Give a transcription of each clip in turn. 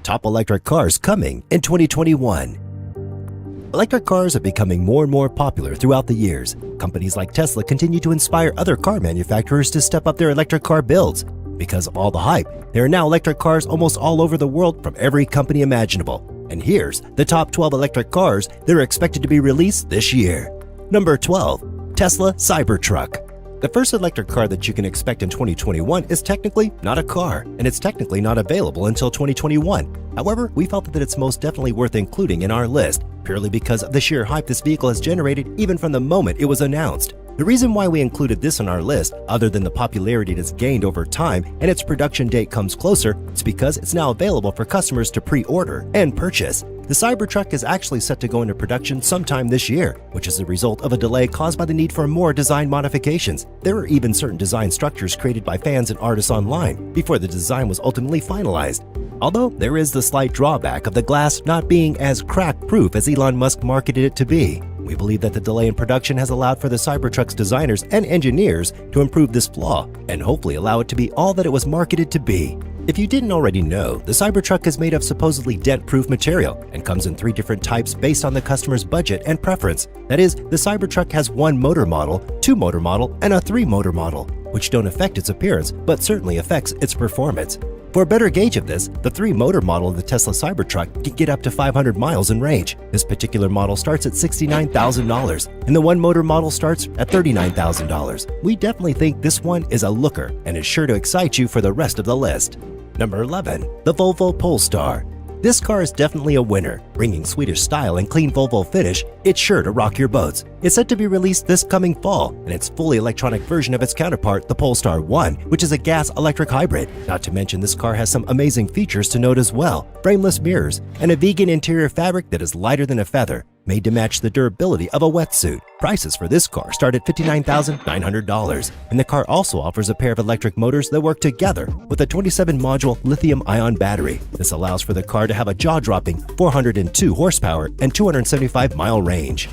top electric cars coming in 2021. Electric cars are becoming more and more popular throughout the years. Companies like Tesla continue to inspire other car manufacturers to step up their electric car builds. Because of all the hype, there are now electric cars almost all over the world from every company imaginable. And here's the top 12 electric cars that are expected to be released this year. Number 12. Tesla Cybertruck. The first electric car that you can expect in 2021 is technically not a car, and it's technically not available until 2021. However, we felt that it's most definitely worth including in our list, purely because of the sheer hype this vehicle has generated even from the moment it was announced. The reason why we included this on our list, other than the popularity it has gained over time and its production date comes closer, is because it's now available for customers to pre-order and purchase. The Cybertruck is actually set to go into production sometime this year, which is the result of a delay caused by the need for more design modifications. There are even certain design structures created by fans and artists online before the design was ultimately finalized. Although there is the slight drawback of the glass not being as crack-proof as Elon Musk marketed it to be. We believe that the delay in production has allowed for the Cybertruck's designers and engineers to improve this flaw and hopefully allow it to be all that it was marketed to be. If you didn't already know, the Cybertruck is made of supposedly dent-proof material and comes in 3 different types based on the customer's budget and preference. That is, the Cybertruck has 1 motor model, 2 motor model, and a 3 motor model, which don't affect its appearance but certainly affects its performance. For a better gauge of this, the 3 motor model of the Tesla Cybertruck can get up to 500 miles in range. This particular model starts at $69,000, and the 1 motor model starts at $39,000. We definitely think this one is a looker and is sure to excite you for the rest of the list. Number 11. The Volvo Polestar. This car is definitely a winner. Bringing Swedish style and clean Volvo finish, it's sure to rock your boats. It's set to be released this coming fall, and it's fully electronic version of its counterpart, the Polestar 1, which is a gas-electric hybrid. Not to mention this car has some amazing features to note as well. Frameless mirrors, and a vegan interior fabric that is lighter than a feather, made to match the durability of a wetsuit. Prices for this car start at $59,900, and the car also offers a pair of electric motors that work together with a 27-module lithium-ion battery. This allows for the car to have a jaw-dropping 402 horsepower and 275-mile range.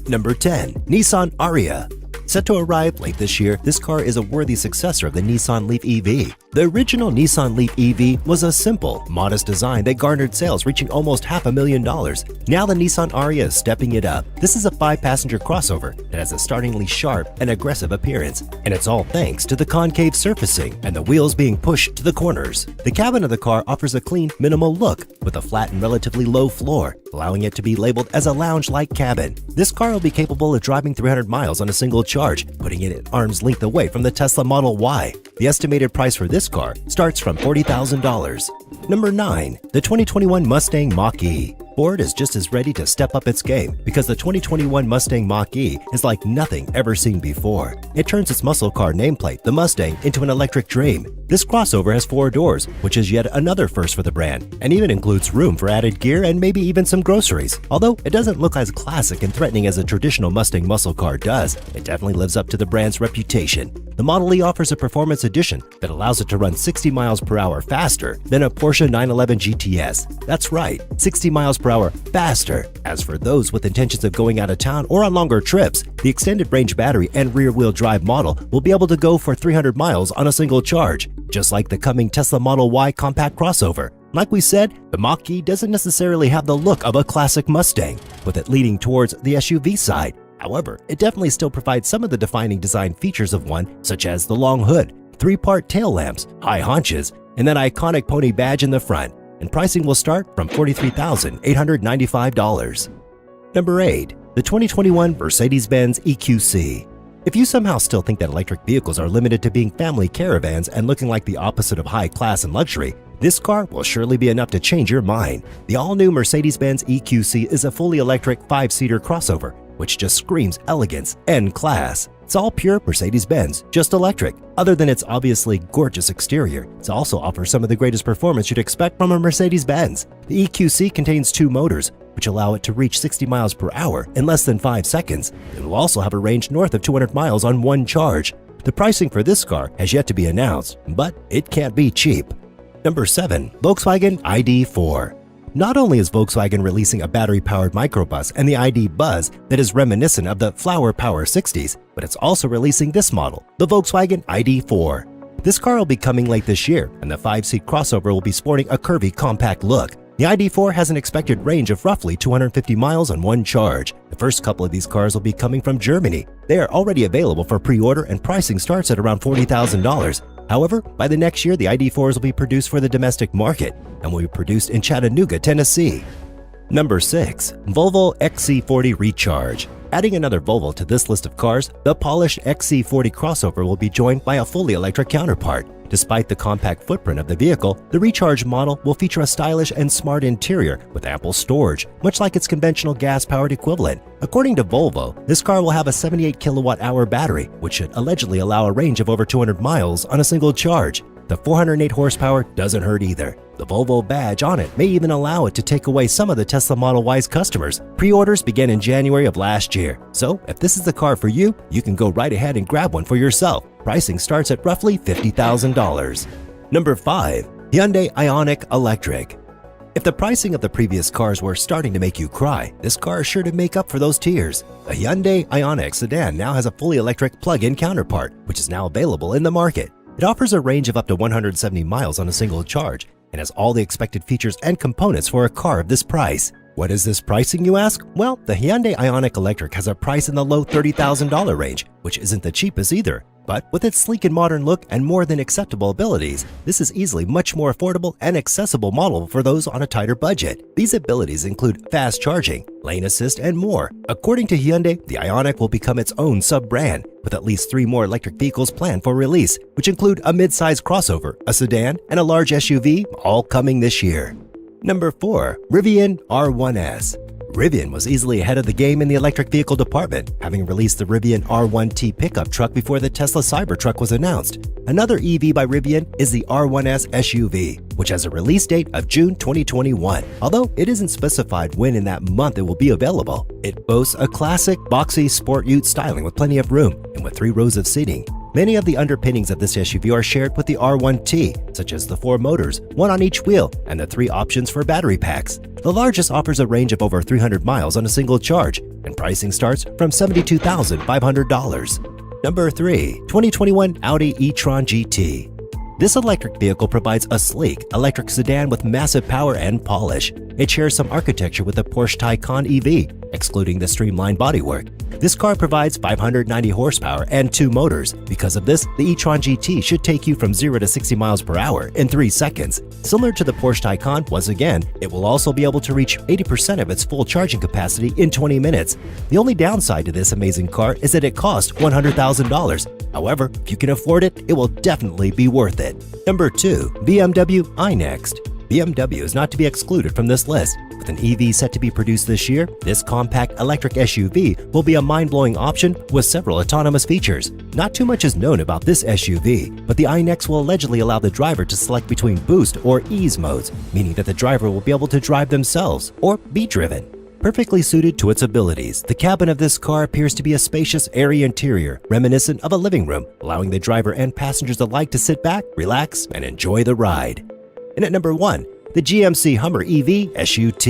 Number 10. Nissan Ariya. Set to arrive late this year, this car is a worthy successor of the Nissan Leaf EV. The original Nissan Leaf EV was a simple, modest design that garnered sales reaching almost $500,000. Now the Nissan Ariya is stepping it up. This is a 5-passenger crossover that has a startlingly sharp and aggressive appearance, and it's all thanks to the concave surfacing and the wheels being pushed to the corners. The cabin of the car offers a clean, minimal look with a flat and relatively low floor, allowing it to be labeled as a lounge-like cabin. This car will be capable of driving 300 miles on a single charge, putting it at arm's length away from the Tesla Model Y. The estimated price for this car starts from $40,000. Number 9. The 2021 Mustang Mach-E. Ford is just as ready to step up its game because the 2021 Mustang Mach-E is like nothing ever seen before. It turns its muscle car nameplate, the Mustang, into an electric dream. This crossover has 4 doors, which is yet another first for the brand, and even includes room for added gear and maybe even some groceries. Although it doesn't look as classic and threatening as a traditional Mustang muscle car does, it definitely lives up to the brand's reputation. The Model E offers a performance edition that allows it to run 60 miles per hour faster than a Porsche 911 GTS. That's right, 60 miles per hour faster. As for those with intentions of going out of town or on longer trips, the extended range battery and rear-wheel drive model will be able to go for 300 miles on a single charge, just like the coming Tesla Model Y compact crossover. Like we said, the Mach-E doesn't necessarily have the look of a classic Mustang, with it leaning towards the SUV side. However, it definitely still provides some of the defining design features of one, such as the long hood, 3-part tail lamps, high haunches, and that iconic pony badge in the front. And pricing will start from $43,895. Number 8. The 2021 Mercedes-Benz EQC. If you somehow still think that electric vehicles are limited to being family caravans and looking like the opposite of high class and luxury, this car will surely be enough to change your mind. The all-new Mercedes-Benz EQC is a fully electric 5-seater crossover, which just screams elegance and class. It's all pure Mercedes-Benz, just electric. Other than its obviously gorgeous exterior, it also offers some of the greatest performance you'd expect from a Mercedes-Benz. The EQC contains 2 motors, which allow it to reach 60 miles per hour in less than 5 seconds. It will also have a range north of 200 miles on one charge. The pricing for this car has yet to be announced, but it can't be cheap. Number 7. Volkswagen ID.4. Not only is Volkswagen releasing a battery-powered microbus and the ID Buzz that is reminiscent of the Flower Power 60s, but it's also releasing this model, the Volkswagen ID.4. This car will be coming late this year, and the 5-seat crossover will be sporting a curvy, compact look. The ID4 has an expected range of roughly 250 miles on one charge. The first couple of these cars will be coming from Germany. They are already available for pre-order and pricing starts at around $40,000. However, by the next year, the ID4s will be produced for the domestic market and will be produced in Chattanooga, Tennessee. Number 6. Volvo XC40 Recharge. Adding another Volvo to this list of cars, the polished XC40 crossover will be joined by a fully electric counterpart. Despite the compact footprint of the vehicle, the Recharge model will feature a stylish and smart interior with ample storage, much like its conventional gas-powered equivalent. According to Volvo, this car will have a 78 kilowatt-hour battery, which should allegedly allow a range of over 200 miles on a single charge. The 408 horsepower doesn't hurt either. The Volvo badge on it may even allow it to take away some of the Tesla Model Y's customers. Pre-orders began in January of last year. So if this is the car for you, you can go right ahead and grab one for yourself. Pricing starts at roughly $50,000. Number 5. Hyundai Ioniq Electric. If the pricing of the previous cars were starting to make you cry, this car is sure to make up for those tears. The Hyundai Ioniq sedan now has a fully electric plug-in counterpart, which is now available in the market. It offers a range of up to 170 miles on a single charge and has all the expected features and components for a car of this price. What is this pricing, you ask? Well, the Hyundai Ioniq Electric has a price in the low $30,000 range, which isn't the cheapest either. But with its sleek and modern look and more than acceptable abilities, this is easily much more affordable and accessible model for those on a tighter budget. These abilities include fast charging, lane assist, and more. According to Hyundai, the Ioniq will become its own sub-brand, with at least 3 more electric vehicles planned for release, which include a mid-size crossover, a sedan, and a large SUV, all coming this year. Number 4. Rivian R1S. Rivian was easily ahead of the game in the electric vehicle department, having released the Rivian R1T pickup truck before the Tesla Cybertruck was announced. Another EV by Rivian is the R1S SUV, which has a release date of June 2021, although it isn't specified when in that month it will be available. It boasts a classic, boxy sport ute styling with plenty of room and with 3 rows of seating. Many of the underpinnings of this SUV are shared with the R1T, such as the 4 motors, 1 on each wheel, and the 3 options for battery packs. The largest offers a range of over 300 miles on a single charge, and pricing starts from $72,500. Number 3. 2021 Audi e-tron GT. This electric vehicle provides a sleek, electric sedan with massive power and polish. It shares some architecture with the Porsche Taycan EV, excluding the streamlined bodywork. This car provides 590 horsepower and 2 motors. Because of this, the e-tron GT should take you from 0 to 60 miles per hour in 3 seconds. Similar to the Porsche Taycan, once again, it will also be able to reach 80% of its full charging capacity in 20 minutes. The only downside to this amazing car is that it costs $100,000. However, if you can afford it, it will definitely be worth it. Number 2. BMW iNext. BMW is not to be excluded from this list. With an EV set to be produced this year, this compact electric SUV will be a mind-blowing option with several autonomous features. Not too much is known about this SUV, but the iNext will allegedly allow the driver to select between boost or ease modes, meaning that the driver will be able to drive themselves or be driven. Perfectly suited to its abilities, the cabin of this car appears to be a spacious, airy interior, reminiscent of a living room, allowing the driver and passengers alike to sit back, relax, and enjoy the ride. And at number 1, the GMC Hummer EV SUT.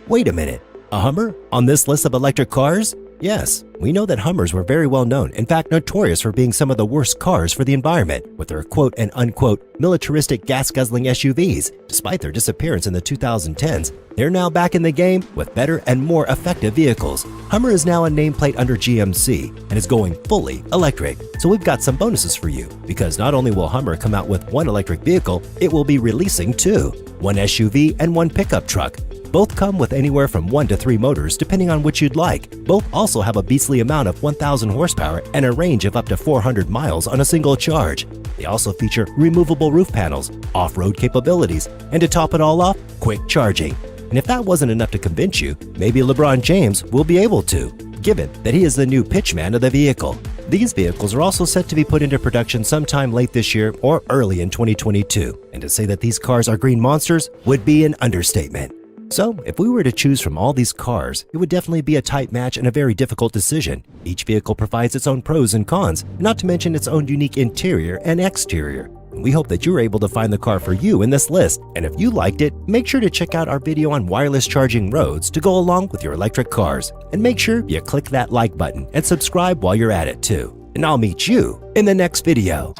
Wait a minute, a Hummer on this list of electric cars? Yes, we know that Hummers were very well known, in fact notorious for being some of the worst cars for the environment, with their quote and unquote militaristic gas-guzzling SUVs. Despite their disappearance in the 2010s, they're now back in the game with better and more effective vehicles. Hummer is now a nameplate under GMC and is going fully electric. So we've got some bonuses for you, because not only will Hummer come out with 1 electric vehicle, it will be releasing 2, 1 SUV and 1 pickup truck. Both come with anywhere from 1 to 3 motors depending on which you'd like. Both also have a beastly amount of 1,000 horsepower and a range of up to 400 miles on a single charge. They also feature removable roof panels, off-road capabilities, and to top it all off, quick charging. And if that wasn't enough to convince you, maybe LeBron James will be able to, given that he is the new pitchman of the vehicle. These vehicles are also set to be put into production sometime late this year or early in 2022. And to say that these cars are green monsters would be an understatement. So, if we were to choose from all these cars, it would definitely be a tight match and a very difficult decision. Each vehicle provides its own pros and cons, not to mention its own unique interior and exterior. And we hope that you're able to find the car for you in this list. And if you liked it, make sure to check out our video on wireless charging roads to go along with your electric cars. And make sure you click that like button and subscribe while you're at it too. And I'll meet you in the next video.